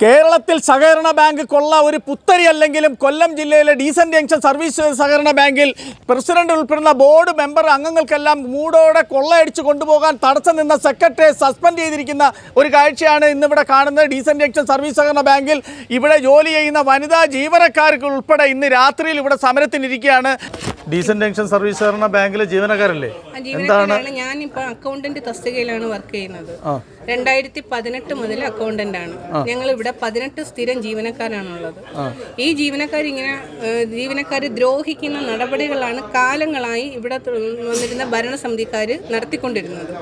കേരളത്തിൽ സഹകരണ ബാങ്ക് കൊള്ള ഒരു പുത്തരി അല്ലെങ്കിലും കൊല്ലം ജില്ലയിലെ ഡീസന്റ് ജംഗ്ഷൻ സർവീസ് സഹകരണ ബാങ്കിൽ പ്രസിഡന്റ് ഉൾപ്പെടുന്ന ബോർഡ് മെമ്പർ അംഗങ്ങൾക്കെല്ലാം മൂടോടെ കൊള്ളയടിച്ച് കൊണ്ടുപോകാൻ തടസ്സം നിന്ന സെക്രട്ടറിയെ സസ്പെൻഡ് ചെയ്തിരിക്കുന്ന ഒരു കാഴ്ചയാണ് ഇന്നിവിടെ കാണുന്നത്. ഡീസന്റ് ജംഗ്ഷൻ സർവീസ് സഹകരണ ബാങ്കിൽ ഇവിടെ ജോലി ചെയ്യുന്ന വനിതാ ജീവനക്കാർക്ക് ഉൾപ്പെടെ ഇന്ന് രാത്രിയിൽ ഇവിടെ സമരത്തിനിരിക്കുകയാണ്. ഡീസന്റ് ജംഗ്ഷൻ സർവീസ് സഹകരണ ബാങ്കിലെ ജീവനക്കാരല്ലേ? എന്താണ്? ഞാനിപ്പോൾ അക്കൗണ്ടന്റ് തസ്തികയിലാണ് വർക്ക് ചെയ്യുന്നത്. 2018 മുതൽ അക്കൗണ്ടന്റ് ആണ്. ഞങ്ങൾ ഇവിടെ 18 സ്ഥിരം ജീവനക്കാരാണുള്ളത്. ഈ ജീവനക്കാരെ ദ്രോഹിക്കുന്ന നടപടികളാണ് കാലങ്ങളായി ഇവിടെ വന്നിരുന്ന ഭരണസമിതിക്കാർ നടത്തിക്കൊണ്ടിരുന്നത്.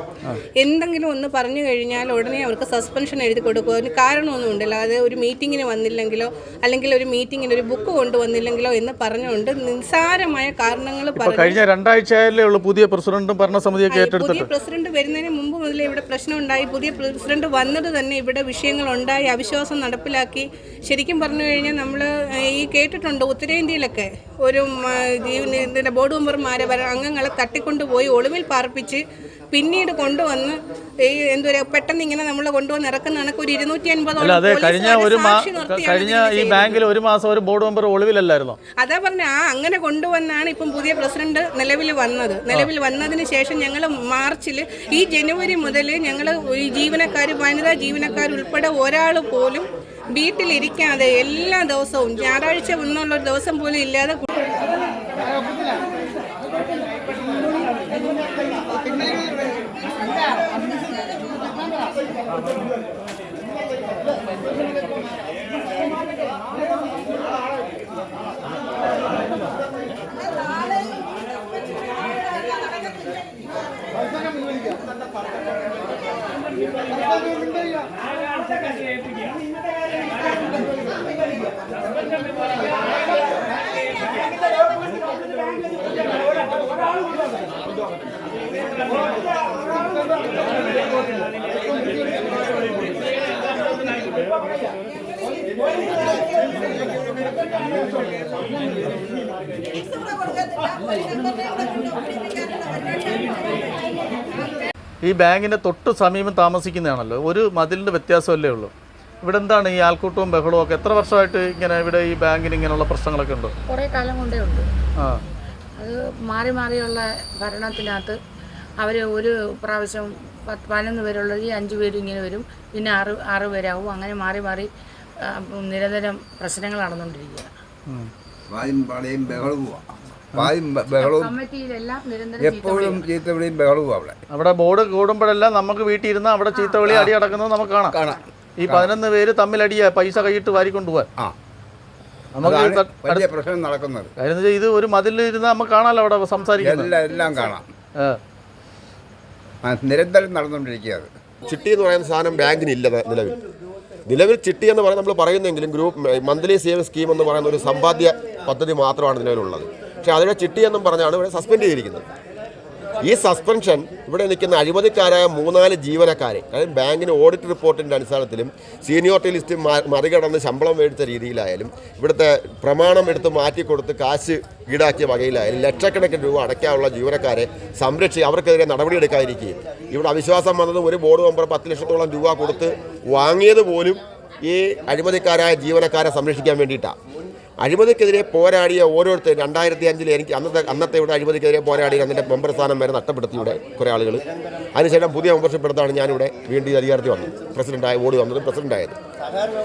എന്തെങ്കിലും ഒന്ന് പറഞ്ഞു കഴിഞ്ഞാൽ ഉടനെ അവർക്ക് സസ്പെൻഷൻ എഴുതി കൊടുക്കുക. അതിന് കാരണമൊന്നും ഉണ്ടല്ലോ. അത് ഒരു മീറ്റിങ്ങിന് വന്നില്ലെങ്കിലോ അല്ലെങ്കിൽ ഒരു മീറ്റിങ്ങിന് ഒരു ബുക്ക് കൊണ്ടുവന്നില്ലെങ്കിലോ എന്ന് പറഞ്ഞുകൊണ്ട് നിസ്സാരമായ കാരണങ്ങൾ പറഞ്ഞു. കഴിഞ്ഞ 2 ആഴ്ചയല്ലേ ഉള്ളൂ പുതിയ പ്രസിഡന്റും ഭരണസമിതിയൊക്കെ ഏറ്റെടുത്തിട്ട്. പുതിയ പ്രസിഡന്റ് വരുന്നതിന് മുമ്പ് മുതലേ ഇവിടെ പ്രശ്നം ഉണ്ടായി. പുതിയ പ്രസിഡന്റ് വന്നത് തന്നെ ഇവിടെ വിഷയങ്ങളുണ്ടായി, അവിശ്വാസം നടപ്പിലാക്കി. ശരിക്കും പറഞ്ഞു കഴിഞ്ഞാൽ നമ്മൾ ഈ കേട്ടിട്ടുണ്ട് ഉത്തരേന്ത്യയിലൊക്കെ ഒരു ബോർഡ് മെമ്പർമാരെ അംഗങ്ങളെ തട്ടിക്കൊണ്ടുപോയി ഒളിവിൽ പാർപ്പിച്ച് പിന്നീട് കൊണ്ടുവന്ന് പെട്ടെന്ന് ഇങ്ങനെ നമ്മൾ കൊണ്ടുവന്ന് ഇറക്കുന്ന കണക്ക് ഒരു 250 കഴിഞ്ഞ ഈ ബാങ്കിൽ ഒരു മാസം ഒരു ബോർഡ് മെമ്പർ ഒളിവിലല്ലായിരുന്നോ? അതാ പറഞ്ഞ അങ്ങനെ കൊണ്ടുവന്നാണ് ഇപ്പം പുതിയ പ്രസിഡന്റ് നിലവിൽ വന്നത്. നിലവിൽ വന്നതിന് ശേഷം ഞങ്ങൾ മാർച്ചിൽ ഈ ജനുവരി മുതൽ ഞങ്ങൾ ഈ ജീവനക്കാർ വനിതാ ജീവനക്കാർ ഉൾപ്പെടെ ഒരാൾ പോലും വീട്ടിലിരിക്കാതെ എല്ലാ ദിവസവും ഞായറാഴ്ച എന്നുള്ള ഒരു ദിവസം പോലും ഇല്ലാതെ ഈ ബാങ്കിൻ്റെ തൊട്ട് സമീപം താമസിക്കുന്നതാണല്ലോ. ഒരു മതിലിൻ്റെ വ്യത്യാസമല്ലേ ഉള്ളൂ. ഇവിടെ എന്താണ് ഈ ആൾക്കൂട്ടവും ബഹളവും ഒക്കെ? എത്ര വർഷമായിട്ട് ഇങ്ങനെ ഇവിടെ ഈ ബാങ്കിന് ഇങ്ങനെയുള്ള പ്രശ്നങ്ങളൊക്കെ ഉണ്ടോ? കുറേ കാലം കൊണ്ടേ ഉണ്ട്. അത് മാറി മാറിയുള്ള ഭരണത്തിനകത്ത് അവർ ഒരു പ്രാവശ്യം 11 പേരുള്ളത് 5 പേരും ഇങ്ങനെ വരും, പിന്നെ 6 പേരാവും. അങ്ങനെ മാറി മാറി നിരന്തരം പ്രശ്നങ്ങൾ നടന്നുകൊണ്ടിരിക്കുക. കമ്മിറ്റിയിലെല്ലാം എപ്പോഴും ചീത്തവിളിയും ബഹളവും. അവിടെ ബോർഡ് കൂടുമ്പോഴെല്ലാം നമുക്ക് വീട്ടിൽ ഇരുന്ന് അവിടെ ചീത്തവിളി അടി അടക്കുന്നത് നമുക്ക് കാണാം. ഈ 11 പേര് തമ്മിൽ അടിയാ പൈസ കൈയിട്ട് വാരിക്കൊണ്ടുപോകാൻ നമുക്ക് പ്രശ്നം നടക്കുന്നത്. കാര്യം ഇത് ഒരു മതിലിൽ ഇരുന്ന് നമുക്ക് കാണാമല്ലോ അവിടെ സംസാരിക്കുന്നത്. എല്ലാം കാണാം. നിരന്തരം നടന്നുകൊണ്ടിരിക്കുക. ചിട്ടി എന്ന് പറയുന്ന സാധനം ബാങ്കിന് ഇല്ല. നിലവിൽ ചിട്ടി എന്ന് പറയുന്നത് നമ്മൾ പറയുന്നെങ്കിലും ഗ്രൂപ്പ് മന്ത്ലി സേവിംഗ് സ്കീം എന്ന് പറയുന്ന ഒരു സമ്പാദ്യ പദ്ധതി മാത്രമാണ് നിലവിലുള്ളത്. പക്ഷേ അതിനെ ചിട്ടി എന്നും പറഞ്ഞാണ് ഇവിടെ സസ്പെൻഡ് ചെയ്തിരിക്കുന്നത്. ഈ സസ്പെൻഷൻ ഇവിടെ നിൽക്കുന്ന അഴിമതിക്കാരായ 3-4 ജീവനക്കാരെ, അതായത് ബാങ്കിന് ഓഡിറ്റ് റിപ്പോർട്ടിൻ്റെ അടിസ്ഥാനത്തിലും സീനിയോറിറ്റി ലിസ്റ്റ് മറികടന്ന് ശമ്പളം മേടിച്ച രീതിയിലായാലും ഇവിടുത്തെ പ്രമാണം എടുത്ത് മാറ്റിക്കൊടുത്ത് കാശ് ഈടാക്കിയ വകയിലായാലും ലക്ഷക്കണക്കിന് രൂപ അടയ്ക്കാനുള്ള ജീവനക്കാരെ സംരക്ഷിച്ച് അവർക്കെതിരെ നടപടിയെടുക്കാതിരിക്കുകയും ഇവിടെ അവിശ്വാസം വന്നത് ഒരു ബോർഡ് മെമ്പർ 10 ലക്ഷത്തോളം രൂപ കൊടുത്ത് വാങ്ങിയത് പോലും ഈ അഴിമതിക്കാരായ ജീവനക്കാരെ സംരക്ഷിക്കാൻ വേണ്ടിയിട്ടാണ്. അഴിമതിക്കെതിരെ പോരാടിയ ഓരോരുത്തർ 2005 എനിക്ക് അന്നത്തെ ഇവിടെ അഴിമതിക്കെതിരെ പോരാടി അതിൻ്റെ മെമ്പർ സ്ഥാനം വരെ നഷ്ടപ്പെടുത്തി ഇവിടെ കുറേ ആളുകൾ. അതിനുശേഷം പുതിയ മെമ്പർഷിപ്പ് എടുത്താണ് ഞാനിവിടെ വീണ്ടും അധികാരത്തിൽ വന്നത്, പ്രസിഡൻ്റായ ഓടി വന്നത് പ്രസിഡൻ്റായത്.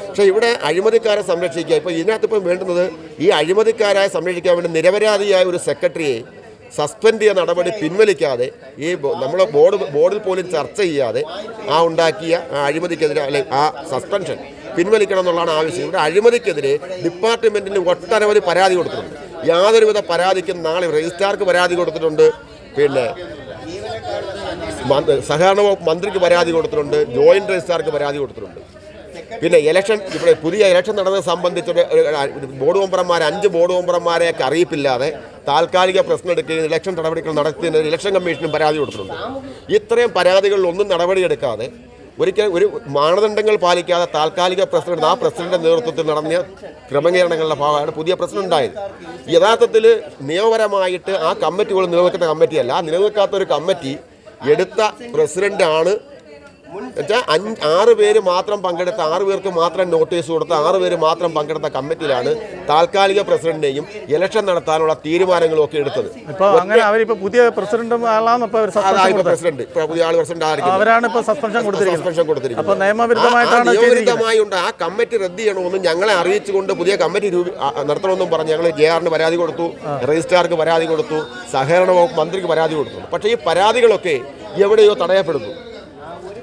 പക്ഷേ ഇവിടെ അഴിമതിക്കാരെ സംരക്ഷിക്കുക, ഇപ്പോൾ ഇതിനകത്തിപ്പം വേണ്ടുന്നത് ഈ അഴിമതിക്കാരായ സംരക്ഷിക്കാൻ വേണ്ടി നിരപരാധിയായ ഒരു സെക്രട്ടറിയെ സസ്പെൻഡ് ചെയ്യുന്ന നടപടി പിൻവലിക്കാതെ ഈ നമ്മൾ ബോർഡിൽ പോലും ചർച്ച ചെയ്യാതെ ഉണ്ടാക്കിയ അഴിമതിക്കെതിരെ അല്ലെങ്കിൽ ആ സസ്പെൻഷൻ പിൻവലിക്കണം എന്നുള്ളതാണ് ആവശ്യം. ഇവിടെ അഴിമതിക്കെതിരെ ഡിപ്പാർട്ട്മെൻറ്റിന് ഒട്ടനവധി പരാതി കൊടുത്തിട്ടുണ്ട്. യാതൊരുവിധ പരാതിക്കും നാളെ രജിസ്ട്രാർക്ക് പരാതി കൊടുത്തിട്ടുണ്ട്, പിന്നെ സഹകരണ വകുപ്പ് മന്ത്രിക്ക് പരാതി കൊടുത്തിട്ടുണ്ട്, ജോയിൻറ്റ് രജിസ്ട്രാർക്ക് പരാതി കൊടുത്തിട്ടുണ്ട്. പിന്നെ ഇവിടെ പുതിയ ഇലക്ഷൻ നടന്നത് സംബന്ധിച്ചൊരു ബോർഡ് മെമ്പർമാർ 5 ബോർഡ് മെമ്പർമാരെയൊക്കെ അറിയിപ്പില്ലാതെ താൽക്കാലിക പ്രശ്നം എടുക്കുകയും ഇലക്ഷൻ നടപടികൾ നടത്തുന്നതിന് ഇലക്ഷൻ കമ്മീഷനും പരാതി കൊടുത്തിട്ടുണ്ട്. ഇത്രയും പരാതികളിലൊന്നും നടപടിയെടുക്കാതെ ഒരിക്കലും ഒരു മാനദണ്ഡങ്ങൾ പാലിക്കാതെ താൽക്കാലിക പ്രസിഡന്റ് ആ പ്രസിഡന്റിന്റെ നേതൃത്വത്തിൽ നടന്ന ക്രമീകരണങ്ങളുടെ ഭാഗമാണ് പുതിയ പ്രസിഡന്റ് ഉണ്ടായത്. യഥാർത്ഥത്തിൽ നിയമപരമായിട്ട് ആ കമ്മിറ്റികൾ നിലനിൽക്കുന്ന കമ്മിറ്റിയല്ല. നിലനിൽക്കാത്തൊരു കമ്മിറ്റി എടുത്ത പ്രസിഡന്റാണ് എന്നുവെച്ചാൽ 6 പേര് മാത്രം പങ്കെടുത്ത 6 പേർക്ക് മാത്രം നോട്ടീസ് കൊടുത്ത 6 പേര് മാത്രം പങ്കെടുത്ത കമ്മിറ്റിയിലാണ് താൽക്കാലിക പ്രസിഡന്റിനെയും ഇലക്ഷൻ നടത്താനുള്ള തീരുമാനങ്ങളും ഒക്കെ എടുത്തത്. അങ്ങനെ അവരിപ്പോ പുതിയ പ്രസിഡന്റും പ്രസിഡന്റ് ഇപ്പൊ പുതിയ ആൾ പ്രസിഡന്റ് അവരാണ് ഇപ്പോൾ സസ്പെൻഷൻ കൊടുത്തിരിക്കുന്നത്. നിയമവിരുദ്ധമായി ഉണ്ട്. ആ കമ്മിറ്റി റദ്ദ് ചെയ്യണമെന്നും ഞങ്ങളെ അറിയിച്ചുകൊണ്ട് പുതിയ കമ്മിറ്റി നടത്തണമെന്നും പറഞ്ഞ് ഞങ്ങൾ JR പരാതി കൊടുത്തു, രജിസ്ട്രാർക്ക് പരാതി കൊടുത്തു, സഹകരണ വകുപ്പ് മന്ത്രിക്ക് പരാതി കൊടുത്തു. പക്ഷേ ഈ പരാതികളൊക്കെ എവിടെയോ തടയപ്പെടുന്നു.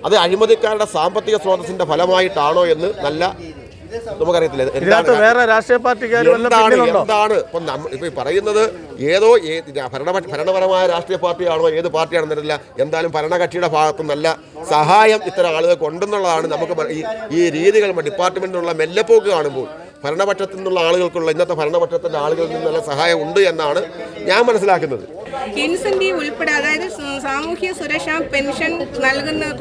അത് അഴിമതിക്കാരുടെ സാമ്പത്തിക സ്രോതസ്സിന്റെ ഫലമായിട്ടാണോ എന്ന് നമുക്കറിയത്തില്ല. വേറെ രാഷ്ട്രീയ എന്താണ് ഇപ്പൊ പറയുന്നത്? ഏതോ ഭരണപരമായ രാഷ്ട്രീയ പാർട്ടിയാണോ ഏത് പാർട്ടിയാണെന്നറിയില്ല. എന്തായാലും ഭരണകക്ഷിയുടെ ഭാഗത്ത് നല്ല സഹായം ഇത്തരം ആളുകൾക്ക് ഉണ്ടെന്നുള്ളതാണ് നമുക്ക് ഈ രീതികൾ ഡിപ്പാർട്ട്മെന്റിനുള്ള മെല്ലെപ്പോക്ക് കാണുമ്പോൾ ഭരണപക്ഷത്തു നിന്നുള്ള ആളുകൾക്കുള്ള ഇന്നത്തെ ഭരണപക്ഷത്തിന്റെ ആളുകളിൽ നിന്നുള്ള സഹായം ഉണ്ട് എന്നാണ് ഞാൻ മനസ്സിലാക്കുന്നത്. ഇൻസെന്റീവ് ഉൾപ്പെടെ, അതായത് സാമൂഹ്യ സുരക്ഷാ പെൻഷൻ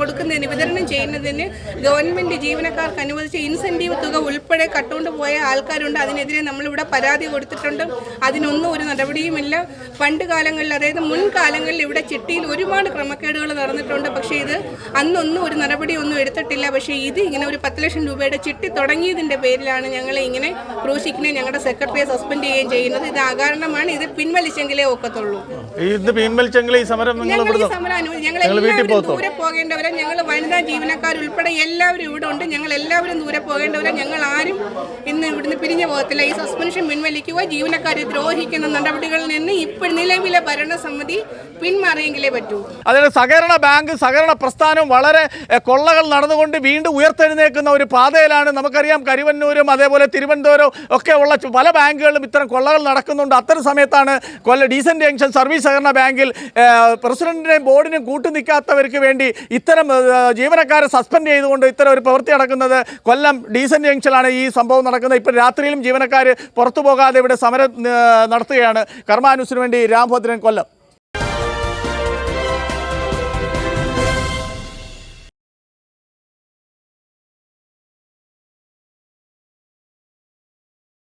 കൊടുക്കുന്നതിന് വിതരണം ചെയ്യുന്നതിന് ഗവൺമെന്റ് ജീവനക്കാർക്ക് അനുവദിച്ച ഇൻസെന്റീവ് തുക ഉൾപ്പെടെ കട്ടുകൊണ്ട് പോയ ആൾക്കാരുണ്ട്. അതിനെതിരെ നമ്മളിവിടെ പരാതി കൊടുത്തിട്ടുണ്ട്. അതിനൊന്നും ഒരു നടപടിയുമില്ല. പണ്ട് കാലങ്ങളിൽ, അതായത് മുൻകാലങ്ങളിൽ ഇവിടെ ചിട്ടിയിൽ ഒരുപാട് ക്രമക്കേടുകൾ നടന്നിട്ടുണ്ട്. പക്ഷേ ഇത് അന്നൊന്നും ഒരു നടപടിയൊന്നും എടുത്തിട്ടില്ല. പക്ഷേ ഇത് ഇങ്ങനെ ഒരു 10 ലക്ഷം രൂപയുടെ ചിട്ടി തുടങ്ങിയതിന്റെ പേരിലാണ് ഞങ്ങളെ ഇങ്ങനെ ക്രൂശിക്കുകയും ഞങ്ങളുടെ സെക്രട്ടറിയെ സസ്പെൻഡ് ചെയ്യുകയും ചെയ്യുന്നത്. ഇത് അകാരണമാണ്. ഇത് പിൻവലിച്ചെങ്കിലേ ഒക്കത്തുള്ളൂ. ഈ സമരം ദൂരെ പോകേണ്ടവരെ, ഞങ്ങൾ വനിതാ ജീവനക്കാരുൾപ്പെടെ എല്ലാവരും ഇവിടെ ഉണ്ട്. ഞങ്ങൾ എല്ലാവരും ദൂരെ പോകേണ്ടവരെ. ഞങ്ങൾ ആരും ഇന്ന് ഇവിടുന്ന് പിരിഞ്ഞു പോകത്തില്ല. ഈ സസ്പെൻഷൻ പിൻവലിക്കുക, ജീവനക്കാരെ ദ്രോഹിക്കുന്ന നടപടികളിൽ നിന്ന് ഇപ്പോൾ നിലവിലെ ഭരണസമിതി പിന്മാറിയെങ്കിലേ പറ്റൂ. അതായത് സഹകരണ പ്രസ്ഥാനം വളരെ കൊള്ളകൾ നടന്നുകൊണ്ട് വീണ്ടും ഉയർത്തെഴുന്നേക്കുന്ന ഒരു പാതയിലാണ്. നമുക്കറിയാം കരുവന്നൂരും അതേപോലെ തിരുവനന്തപുരം ഒക്കെ ഉള്ള പല ബാങ്കുകളിലും ഇത്തരം കൊള്ളകൾ നടക്കുന്നുണ്ട്. അത്തരം സമയത്താണ് ഡീസന്റ് ജംഗ്ഷൻ സർവീസ് സഹകരണ ബാങ്കിൽ പ്രസിഡന്റിനെയും ബോർഡിനും കൂട്ടുനിൽക്കാത്തവർക്ക് വേണ്ടി ഇത്തരം ജീവനക്കാരെ സസ്പെൻഡ് ചെയ്തുകൊണ്ട് ഇത്തരം ഒരു പ്രവൃത്തി നടക്കുന്നത്. കൊല്ലം ഡീസന്റ് ജംഗ്ഷനിലാണ് ഈ സംഭവം നടക്കുന്നത്. ഇപ്പോൾ രാത്രിയിലും ജീവനക്കാർ പുറത്തു പോകാതെ ഇവിടെ സമരം നടത്തുകയാണ്. കർമാനുസിന് വേണ്ടി രാംഭദ്രൻ, കൊല്ലം.